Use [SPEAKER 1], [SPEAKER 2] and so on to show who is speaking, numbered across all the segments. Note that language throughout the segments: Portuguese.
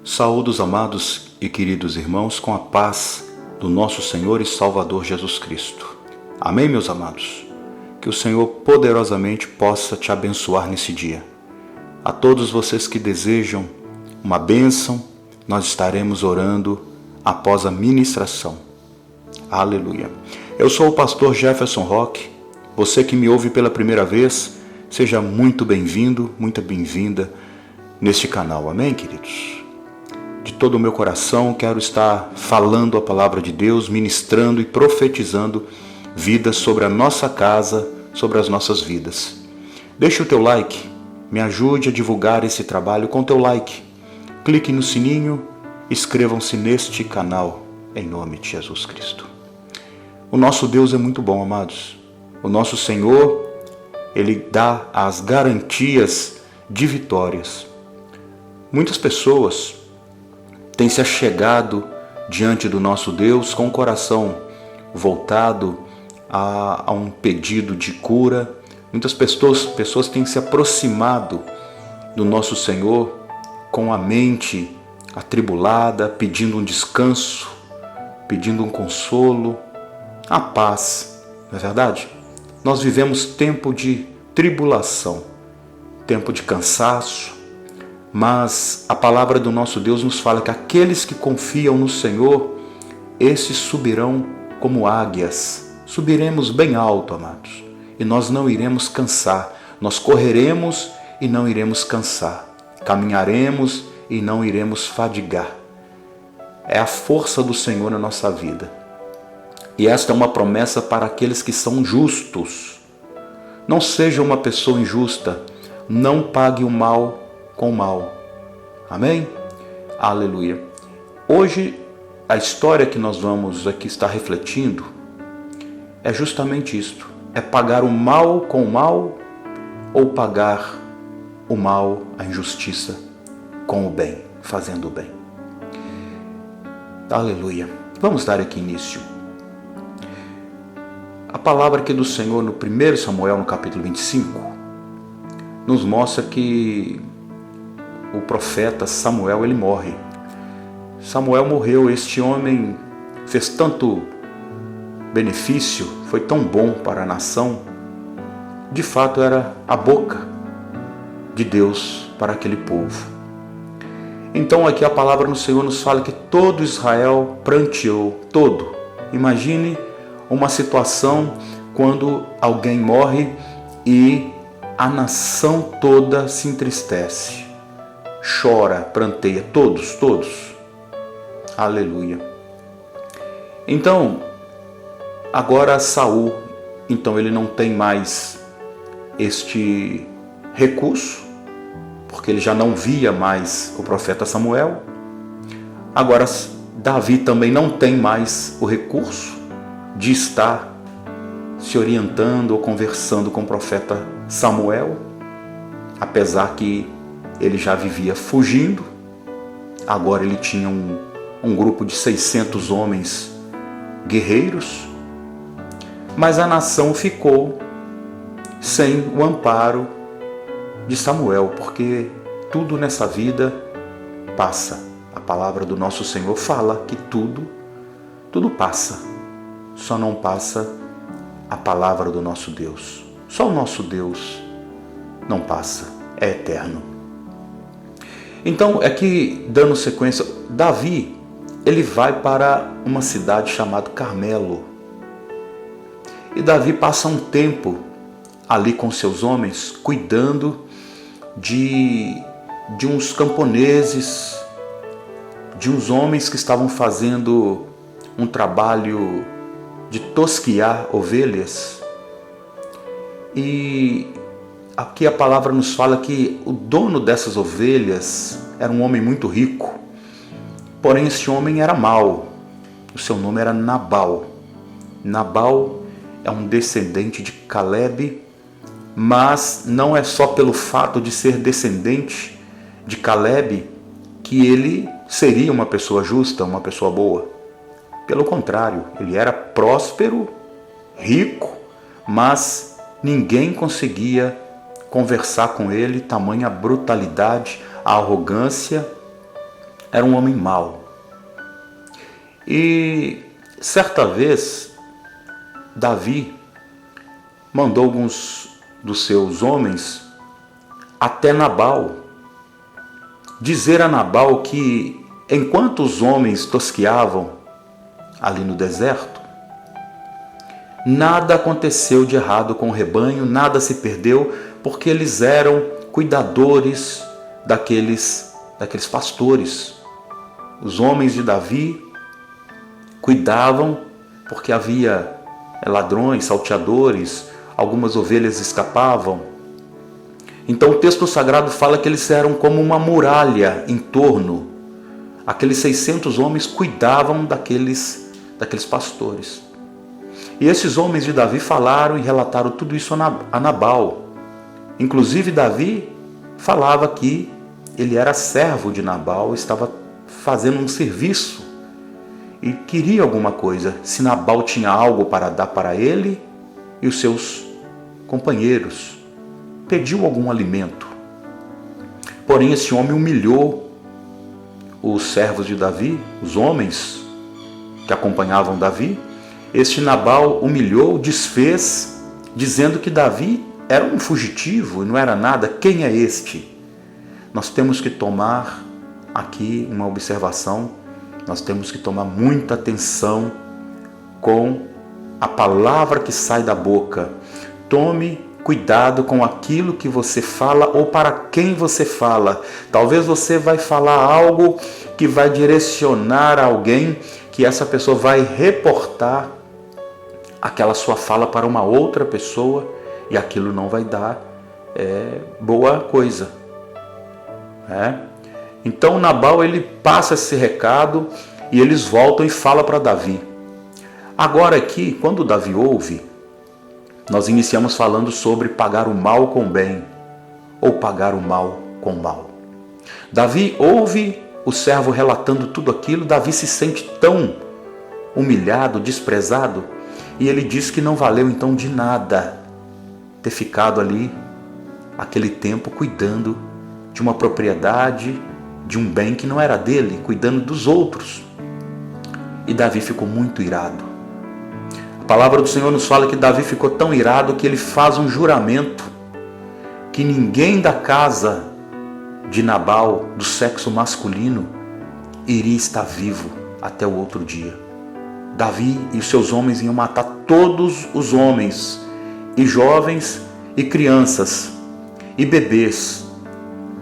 [SPEAKER 1] Saúdo os amados e queridos irmãos com a paz do nosso Senhor e Salvador Jesus Cristo. Amém, meus amados? Que o Senhor poderosamente possa te abençoar nesse dia. A todos vocês que desejam uma bênção, nós estaremos orando após a ministração. Aleluia. Eu sou o pastor Jefferson Roque. Você que me ouve pela primeira vez, seja muito bem-vindo, muito bem-vinda neste canal. Amém, queridos? De todo o meu coração, quero estar falando a palavra de Deus, ministrando e profetizando vidas sobre a nossa casa, sobre as nossas vidas. Deixe o teu like, me ajude a divulgar esse trabalho com teu like. Clique no sininho, inscrevam-se neste canal, em nome de Jesus Cristo. O nosso Deus é muito bom, amados. O nosso Senhor, Ele dá as garantias de vitórias. Muitas pessoas têm se achegado diante do nosso Deus com o coração voltado a um pedido de cura. Muitas pessoas têm se aproximado do nosso Senhor com a mente atribulada, pedindo um descanso, pedindo um consolo, a paz. Não é verdade? Nós vivemos tempo de tribulação, tempo de cansaço, mas a palavra do nosso Deus nos fala que aqueles que confiam no Senhor, esses subirão como águias. Subiremos bem alto, amados, e nós não iremos cansar. Nós correremos e não iremos cansar. Caminharemos e não iremos fadigar. É a força do Senhor na nossa vida. E esta é uma promessa para aqueles que são justos. Não seja uma pessoa injusta. Não pague o mal com o mal. Amém? Aleluia. Hoje, a história que nós vamos aqui estar refletindo é justamente isto. É pagar o mal com o mal ou pagar o mal, a injustiça, com o bem, fazendo o bem. Aleluia. Vamos dar aqui início. A palavra aqui do Senhor no 1 Samuel, no capítulo 25, nos mostra que o profeta Samuel, ele morre. Samuel morreu. Este homem fez tanto benefício, foi tão bom para a nação. De fato, era a boca de Deus para aquele povo. Então aqui a palavra do Senhor nos fala que todo Israel pranteou, todo. Imagine uma situação quando alguém morre e a nação toda se entristece, chora, pranteia, todos. Aleluia. Então, agora Saul, então ele não tem mais este recurso, porque ele já não via mais o profeta Samuel. Agora Davi também não tem mais o recurso de estar se orientando ou conversando com o profeta Samuel, apesar que ele já vivia fugindo. Agora ele tinha um grupo de 600 homens guerreiros, mas a nação ficou sem o amparo de Samuel, porque tudo nessa vida passa. A palavra do nosso Senhor fala que tudo passa, só não passa a palavra do nosso Deus. Só o nosso Deus não passa, é eterno. Então, aqui dando sequência, Davi, ele vai para uma cidade chamada Carmelo. E Davi passa um tempo ali com seus homens, cuidando de uns camponeses, de uns homens que estavam fazendo um trabalho de tosquiar ovelhas. E aqui a palavra nos fala que o dono dessas ovelhas era um homem muito rico, porém esse homem era mau. O seu nome era Nabal. Nabal é um descendente de Calebe, mas não é só pelo fato de ser descendente de Calebe que ele seria uma pessoa justa, uma pessoa boa. Pelo contrário, ele era próspero, rico, mas ninguém conseguia conversar com ele, tamanha brutalidade, a arrogância era um homem mau. E certa vez, Davi mandou alguns dos seus homens até Nabal, dizer a Nabal que enquanto os homens tosqueavam ali no deserto, nada aconteceu de errado com o rebanho, nada se perdeu, porque eles eram cuidadores daqueles pastores. Os homens de Davi cuidavam porque havia ladrões, salteadores, algumas ovelhas escapavam. Então o texto sagrado fala que eles eram como uma muralha em torno. Aqueles 600 homens cuidavam daqueles pastores. E esses homens de Davi falaram e relataram tudo isso a Nabal. Inclusive Davi falava que ele era servo de Nabal, estava fazendo um serviço e queria alguma coisa. Se Nabal tinha algo para dar para ele e os seus companheiros, pediu algum alimento. Porém, esse homem humilhou os servos de Davi, os homens que acompanhavam Davi. Este Nabal humilhou, desfez, dizendo que Davi era um fugitivo e não era nada. Quem é este? Nós temos que tomar aqui uma observação, nós temos que tomar muita atenção com a palavra que sai da boca. Tome cuidado com aquilo que você fala ou para quem você fala. Talvez você vai falar algo que vai direcionar alguém, que essa pessoa vai reportar aquela sua fala para uma outra pessoa e aquilo não vai dar boa coisa. Então Nabal ele passa esse recado e eles voltam e falam para Davi. Agora aqui, quando Davi ouve, nós iniciamos falando sobre pagar o mal com o bem ou pagar o mal com o mal. Davi ouve o servo relatando tudo aquilo, Davi se sente tão humilhado, desprezado, e ele diz que não valeu então de nada ter ficado ali aquele tempo cuidando de uma propriedade, de um bem que não era dele, cuidando dos outros. E Davi ficou muito irado. A palavra do Senhor nos fala que Davi ficou tão irado que ele faz um juramento que ninguém da casa de Nabal, do sexo masculino, iria estar vivo até o outro dia. Davi e os seus homens iam matar todos os homens, e jovens, e crianças, e bebês.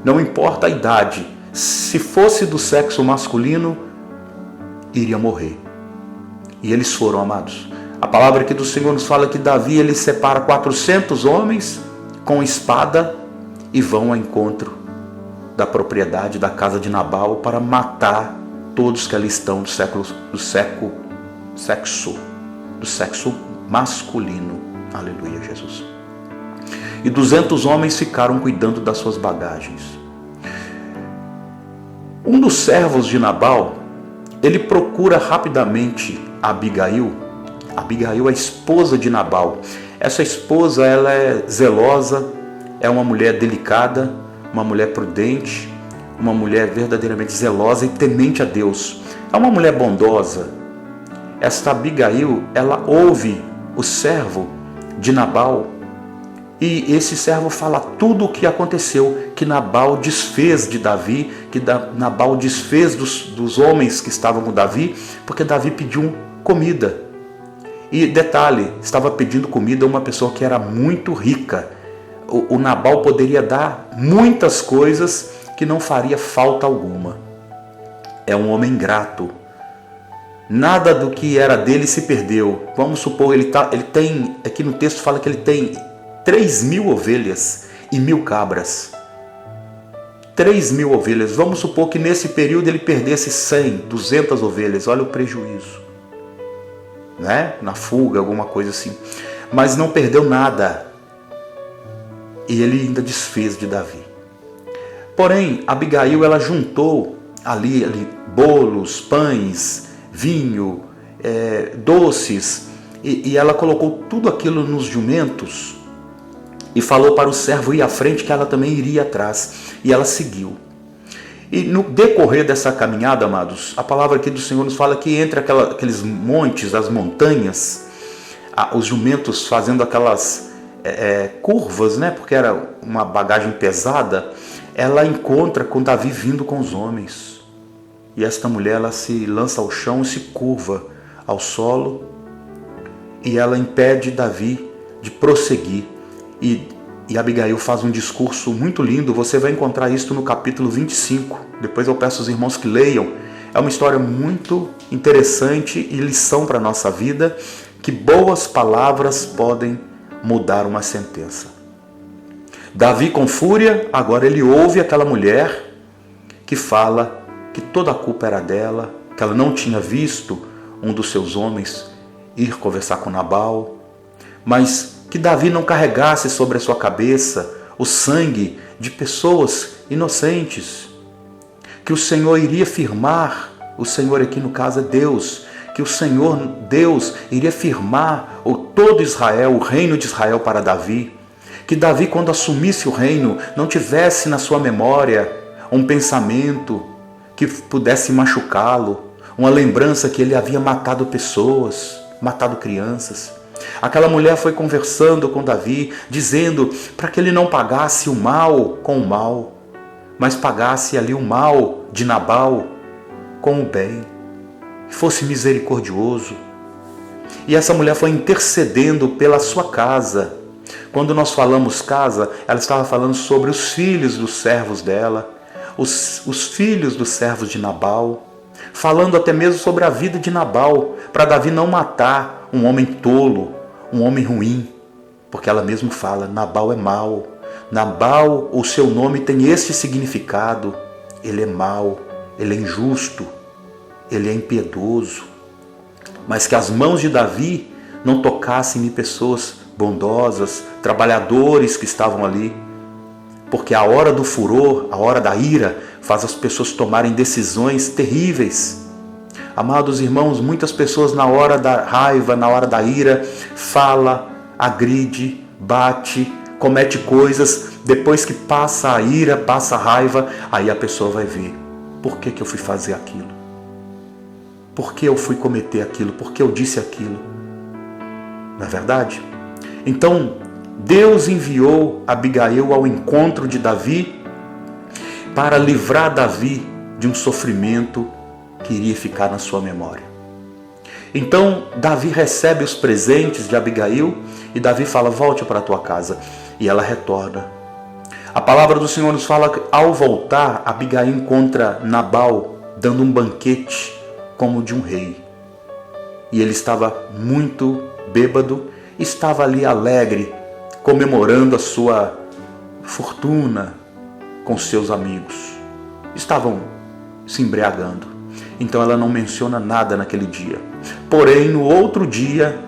[SPEAKER 1] Não importa a idade, se fosse do sexo masculino, iria morrer. E eles foram, amados. A palavra aqui do Senhor nos fala que Davi ele separa 400 homens com espada e vão ao encontro da propriedade da casa de Nabal para matar todos que ali estão do sexo masculino. Aleluia, Jesus. E 200 homens ficaram cuidando das suas bagagens. Um dos servos de Nabal, ele procura rapidamente Abigail. Abigail é a esposa de Nabal. Essa esposa, ela é zelosa, é uma mulher delicada, uma mulher prudente, uma mulher verdadeiramente zelosa e temente a Deus. É uma mulher bondosa. Esta Abigail, ela ouve o servo de Nabal e esse servo fala tudo o que aconteceu, que Nabal desfez de Davi, que Nabal desfez dos homens que estavam com Davi, porque Davi pediu comida. E detalhe, estava pedindo comida a uma pessoa que era muito rica. O Nabal poderia dar muitas coisas que não faria falta alguma. É um homem ingrato. Nada do que era dele se perdeu. Vamos supor, ele tem, aqui no texto fala que ele tem 3.000 ovelhas e 1.000 cabras. 3.000 ovelhas. Vamos supor que nesse período ele perdesse 100, 200 ovelhas. Olha o prejuízo. Né? Na fuga, alguma coisa assim. Mas não perdeu nada. E ele ainda desfez de Davi. Porém, Abigail, ela juntou ali bolos, pães, vinho, doces, e ela colocou tudo aquilo nos jumentos e falou para o servo ir à frente que ela também iria atrás. E ela seguiu. E no decorrer dessa caminhada, amados, a palavra aqui do Senhor nos fala que entre aqueles montes, as montanhas, os jumentos fazendo aquelas curvas, né? Porque era uma bagagem pesada, ela encontra com Davi vindo com os homens. E esta mulher, ela se lança ao chão e se curva ao solo, e ela impede Davi de prosseguir. E Abigail faz um discurso muito lindo, você vai encontrar isso no capítulo 25. Depois eu peço aos irmãos que leiam. É uma história muito interessante e lição para a nossa vida, que boas palavras podem mudar uma sentença. Davi, com fúria, agora ele ouve aquela mulher que fala que toda a culpa era dela, que ela não tinha visto um dos seus homens ir conversar com Nabal, mas que Davi não carregasse sobre a sua cabeça o sangue de pessoas inocentes, que o Senhor iria firmar, o Senhor aqui no caso é Deus, que o Senhor Deus iria firmar todo Israel, o reino de Israel para Davi, que Davi, quando assumisse o reino, não tivesse na sua memória um pensamento que pudesse machucá-lo, uma lembrança que ele havia matado pessoas, matado crianças. Aquela mulher foi conversando com Davi, dizendo para que ele não pagasse o mal com o mal, mas pagasse ali o mal de Nabal com o bem, fosse misericordioso. E essa mulher foi intercedendo pela sua casa. Quando nós falamos casa, ela estava falando sobre os filhos dos servos dela, os filhos dos servos de Nabal, falando até mesmo sobre a vida de Nabal, para Davi não matar um homem tolo, um homem ruim, porque ela mesma fala, Nabal é mau, Nabal, o seu nome tem este significado, ele é mau, ele é injusto, ele é impiedoso, mas que as mãos de Davi não tocassem em pessoas bondosas, trabalhadores que estavam ali, porque a hora do furor, a hora da ira, faz as pessoas tomarem decisões terríveis. Amados irmãos, muitas pessoas na hora da raiva, na hora da ira, fala, agride, bate, comete coisas, depois que passa a ira, passa a raiva, aí a pessoa vai ver, por que eu fui fazer aquilo? Por que eu fui cometer aquilo? Por que eu disse aquilo? Não é verdade? Então, Deus enviou Abigail ao encontro de Davi para livrar Davi de um sofrimento que iria ficar na sua memória. Então, Davi recebe os presentes de Abigail e Davi fala, volte para a tua casa. E ela retorna. A palavra do Senhor nos fala que ao voltar, Abigail encontra Nabal dando um banquete como de um rei. E ele estava muito bêbado, estava ali alegre, comemorando a sua fortuna com seus amigos. Estavam se embriagando. Então ela não menciona nada naquele dia. Porém, no outro dia,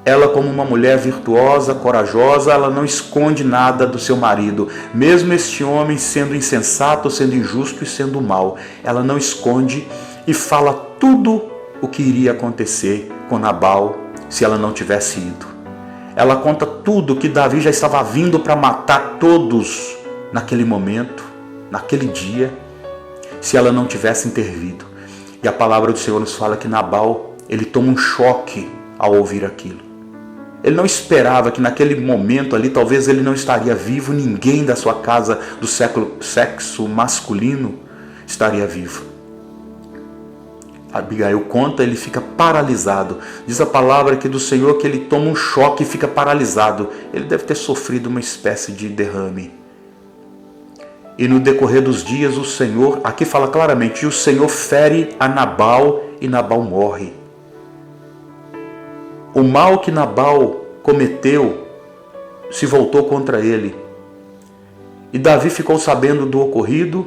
[SPEAKER 1] ela, como uma mulher virtuosa, corajosa, ela não esconde nada do seu marido. Mesmo este homem sendo insensato, sendo injusto e sendo mau, ela não esconde e fala tudo o que iria acontecer com Nabal se ela não tivesse ido. Ela conta tudo que Davi já estava vindo para matar todos naquele momento, naquele dia, se ela não tivesse intervido. E a palavra do Senhor nos fala que Nabal, ele toma um choque ao ouvir aquilo. Ele não esperava que naquele momento ali, talvez ele não estaria vivo, ninguém da sua casa do sexo masculino estaria vivo. Abigail conta, ele fica paralisado. Diz a palavra aqui do Senhor que ele toma um choque e fica paralisado. Ele deve ter sofrido uma espécie de derrame. E no decorrer dos dias, o Senhor, aqui fala claramente, o Senhor fere a Nabal e Nabal morre. O mal que Nabal cometeu se voltou contra ele. E Davi ficou sabendo do ocorrido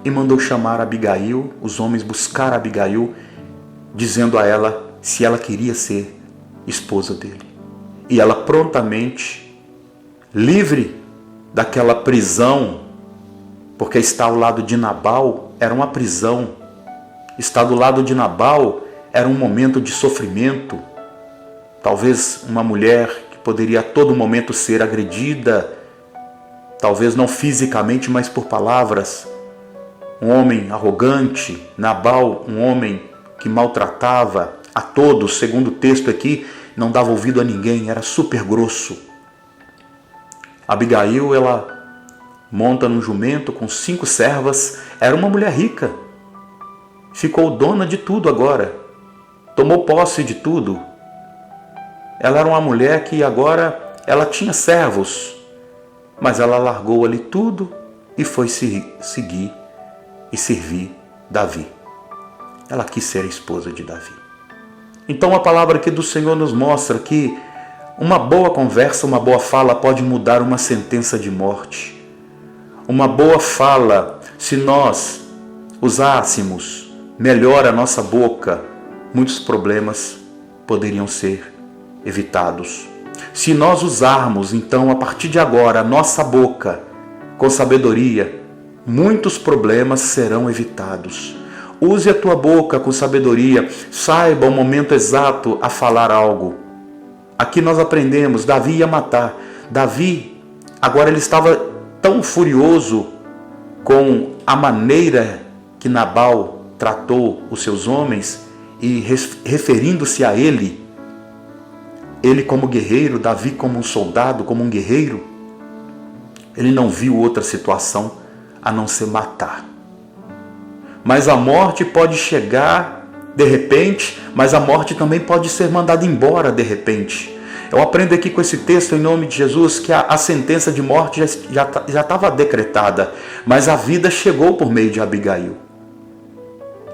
[SPEAKER 1] e mandou chamar Abigail, os homens buscaram Abigail, dizendo a ela se ela queria ser esposa dele. E ela prontamente, livre daquela prisão, porque estar ao lado de Nabal era uma prisão, estar do lado de Nabal era um momento de sofrimento. Talvez uma mulher que poderia a todo momento ser agredida, talvez não fisicamente, mas por palavras. um homem arrogante, Nabal, um homem que maltratava a todos, segundo o texto aqui, não dava ouvido a ninguém, era super grosso. Abigail, ela monta num jumento com 5 servas, era uma mulher rica, ficou dona de tudo agora, tomou posse de tudo. Ela era uma mulher que agora ela tinha servos, mas ela largou ali tudo e foi seguir e servir Davi. Ela quis ser a esposa de Davi. Então a palavra aqui do Senhor nos mostra que uma boa conversa, uma boa fala pode mudar uma sentença de morte. Uma boa fala, se nós usássemos melhor a nossa boca, muitos problemas poderiam ser evitados. Se nós usarmos, então, a partir de agora, a nossa boca com sabedoria, muitos problemas serão evitados. Use a tua boca com sabedoria, saiba o momento exato a falar algo. Aqui nós aprendemos, Davi ia matar. Davi, agora ele estava tão furioso com a maneira que Nabal tratou os seus homens e referindo-se a ele como guerreiro, Davi como um soldado, como um guerreiro, ele não viu outra situação a não ser matar. Mas a morte pode chegar de repente, mas a morte também pode ser mandada embora de repente. Eu aprendo aqui com esse texto, em nome de Jesus, que a sentença de morte já estava decretada, mas a vida chegou por meio de Abigail.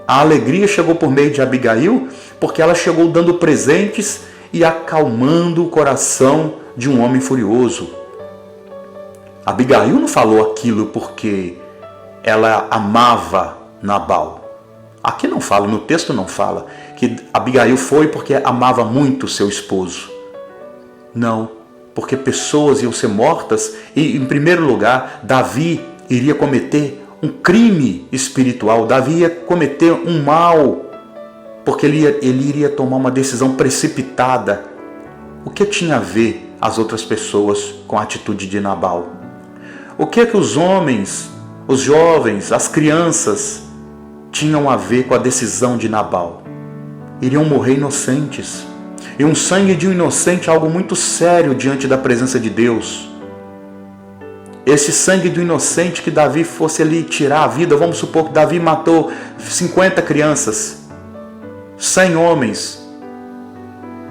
[SPEAKER 1] A alegria chegou por meio de Abigail, porque ela chegou dando presentes e acalmando o coração de um homem furioso. Abigail não falou aquilo porque ela amava Nabal. Aqui não fala, no texto não fala, que Abigail foi porque amava muito seu esposo. Não, porque pessoas iam ser mortas e, em primeiro lugar, Davi iria cometer um crime espiritual. Davi ia cometer um mal, porque ele iria tomar uma decisão precipitada. O que tinha a ver as outras pessoas com a atitude de Nabal? O que os homens, os jovens, as crianças tinham a ver com a decisão de Nabal? Iriam morrer inocentes. E um sangue de um inocente é algo muito sério diante da presença de Deus. Esse sangue do inocente que Davi fosse ali tirar a vida, vamos supor que Davi matou 50 crianças, 100 homens,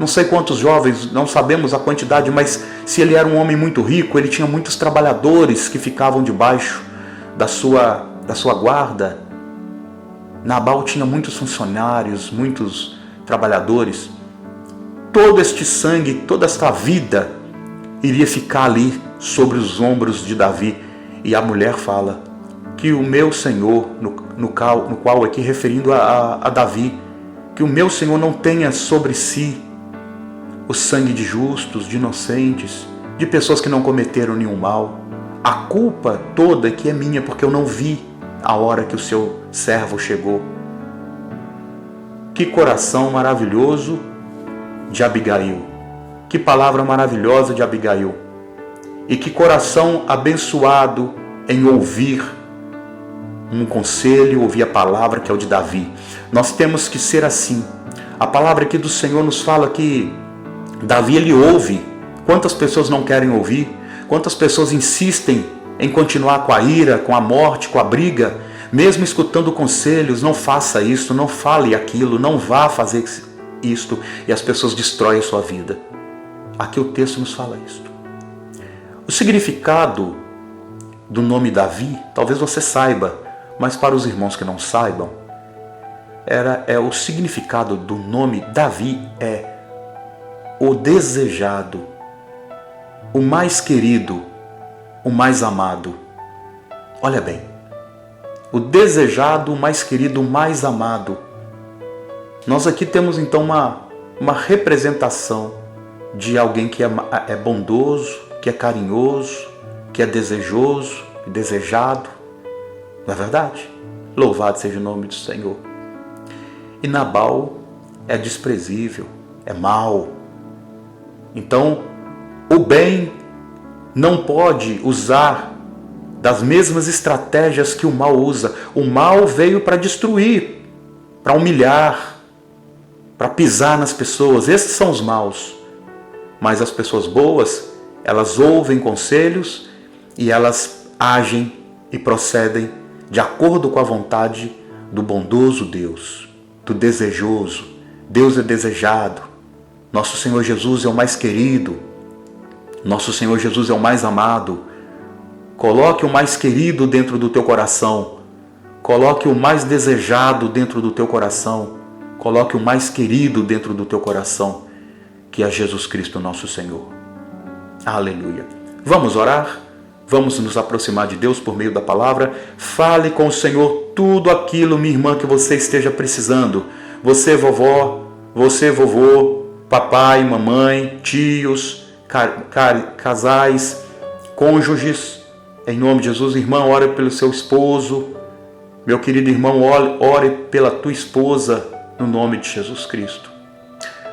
[SPEAKER 1] não sei quantos jovens, não sabemos a quantidade, mas se ele era um homem muito rico, ele tinha muitos trabalhadores que ficavam debaixo da sua guarda. Nabal tinha muitos funcionários, muitos trabalhadores. Todo este sangue, toda esta vida iria ficar ali sobre os ombros de Davi. E a mulher fala que o meu Senhor, no qual aqui referindo a Davi, que o meu Senhor não tenha sobre si o sangue de justos, de inocentes, de pessoas que não cometeram nenhum mal. A culpa toda que é minha, porque eu não vi a hora que o seu servo chegou. Que coração maravilhoso de Abigail. Que palavra maravilhosa de Abigail. E que coração abençoado em ouvir um conselho, ouvir a palavra que é o de Davi. Nós temos que ser assim. A palavra aqui do Senhor nos fala que Davi, ele ouve. Quantas pessoas não querem ouvir? Quantas pessoas insistem em continuar com a ira, com a morte, com a briga, mesmo escutando conselhos? Não faça isso, não fale aquilo, não vá fazer isto, e as pessoas destroem a sua vida. Aqui o texto nos fala isto. O significado do nome Davi, talvez você saiba, mas para os irmãos que não saibam, o significado do nome Davi é o desejado, o mais querido, o mais amado. Olha bem, o desejado, o mais querido, o mais amado. Nós aqui temos então uma representação de alguém que é bondoso, que é carinhoso, que é desejoso, desejado. Não é verdade? Louvado seja o nome do Senhor. E Nabal é desprezível, é mau. Então, o bem não pode usar das mesmas estratégias que o mal usa. O mal veio para destruir, para humilhar, para pisar nas pessoas. Esses são os maus. Mas as pessoas boas, elas ouvem conselhos e elas agem e procedem de acordo com a vontade do bondoso Deus, do desejoso. Deus é desejado. Nosso Senhor Jesus é o mais querido. Nosso Senhor Jesus é o mais amado. Coloque o mais querido dentro do teu coração. Coloque o mais desejado dentro do teu coração. Coloque o mais querido dentro do teu coração, que é Jesus Cristo, nosso Senhor. Aleluia. Vamos orar? Vamos nos aproximar de Deus por meio da palavra. Fale com o Senhor tudo aquilo, minha irmã, que você esteja precisando. Você, vovó, você, vovô, papai, mamãe, tios, casais, cônjuges. Em nome de Jesus, irmão, ore pelo seu esposo. Meu querido irmão, ore pela tua esposa, no nome de Jesus Cristo.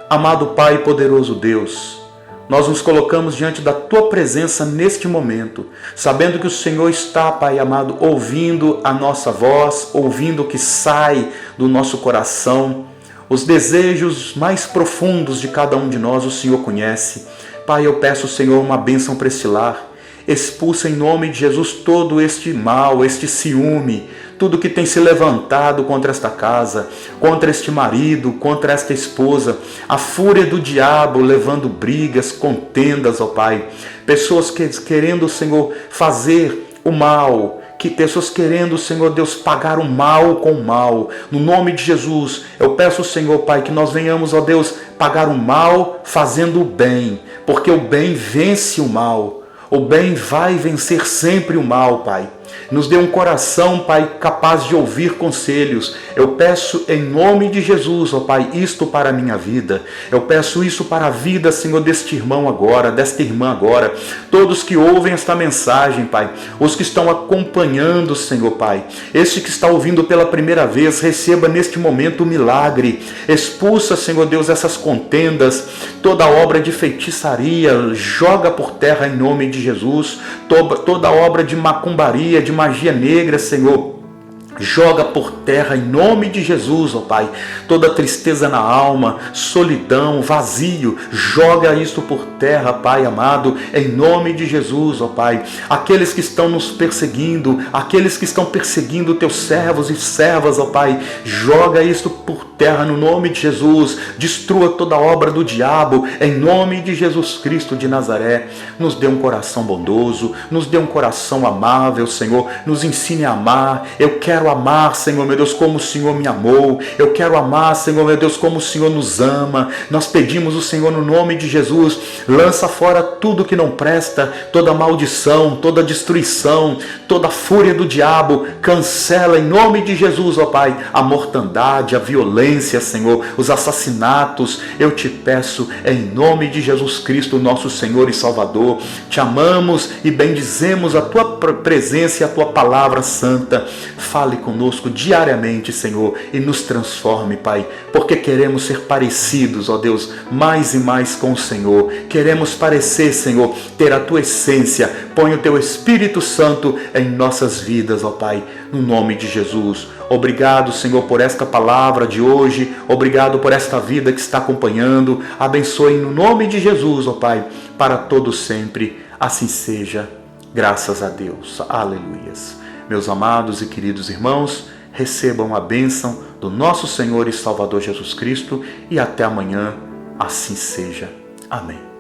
[SPEAKER 1] Amado Pai e poderoso Deus, nós nos colocamos diante da Tua presença neste momento, sabendo que o Senhor está, Pai amado, ouvindo a nossa voz, ouvindo o que sai do nosso coração. Os desejos mais profundos de cada um de nós o Senhor conhece. Pai, eu peço, Senhor, uma bênção para esse lar. Expulsa em nome de Jesus todo este mal, este ciúme, tudo que tem se levantado contra esta casa, contra este marido, contra esta esposa, a fúria do diabo levando brigas, contendas, ó Pai. Pessoas querendo, Senhor, fazer o mal, que pessoas querendo, Senhor Deus, pagar o mal com o mal. No nome de Jesus, eu peço, Senhor Pai, que nós venhamos, ó Deus, pagar o mal fazendo o bem, porque o bem vence o mal. O bem vai vencer sempre o mal, Pai. Nos dê um coração, Pai, capaz de ouvir conselhos. Eu peço em nome de Jesus, ó Pai, isto para a minha vida. Eu peço isso para a vida, Senhor, deste irmão agora, desta irmã agora. Todos que ouvem esta mensagem, Pai. Os que estão acompanhando, Senhor, Pai. Este que está ouvindo pela primeira vez, receba neste momento o milagre. Expulsa, Senhor Deus, essas contendas, toda obra de feitiçaria, joga por terra em nome de Jesus. Toda obra de macumbaria, de magia negra, Senhor, joga por terra em nome de Jesus, ó Pai. Toda tristeza na alma, solidão, vazio, joga isso por terra, Pai amado, em nome de Jesus, ó Pai. Aqueles que estão nos perseguindo, aqueles que estão perseguindo teus servos e servas, ó Pai, joga isso por terra no nome de Jesus. Destrua toda obra do diabo em nome de Jesus Cristo de Nazaré. Nos dê um coração bondoso, nos dê um coração amável, Senhor. Nos ensine a amar. Eu quero amar, Senhor meu Deus, como o Senhor me amou. Eu quero amar, Senhor meu Deus, como o Senhor nos ama. Nós pedimos o Senhor no nome de Jesus. Lança fora tudo que não presta, toda maldição, toda destruição, toda fúria do diabo. Cancela em nome de Jesus, ó Pai, a mortandade, a violência, Senhor, os assassinatos. Eu te peço em nome de Jesus Cristo, nosso Senhor e Salvador. Te amamos e bendizemos a tua presença e a tua palavra santa. Fale conosco diariamente, Senhor, e nos transforme, Pai, porque queremos ser parecidos, ó Deus, mais e mais com o Senhor. Queremos parecer, Senhor, ter a tua essência. Põe o teu Espírito Santo em nossas vidas, ó Pai, no nome de Jesus. Obrigado, Senhor, por esta palavra de hoje. Obrigado por esta vida que está acompanhando. Abençoe no nome de Jesus, ó Pai, para todos sempre. Assim seja. Graças a Deus. Aleluias. Meus amados e queridos irmãos, recebam a bênção do nosso Senhor e Salvador Jesus Cristo e até amanhã. Assim seja. Amém.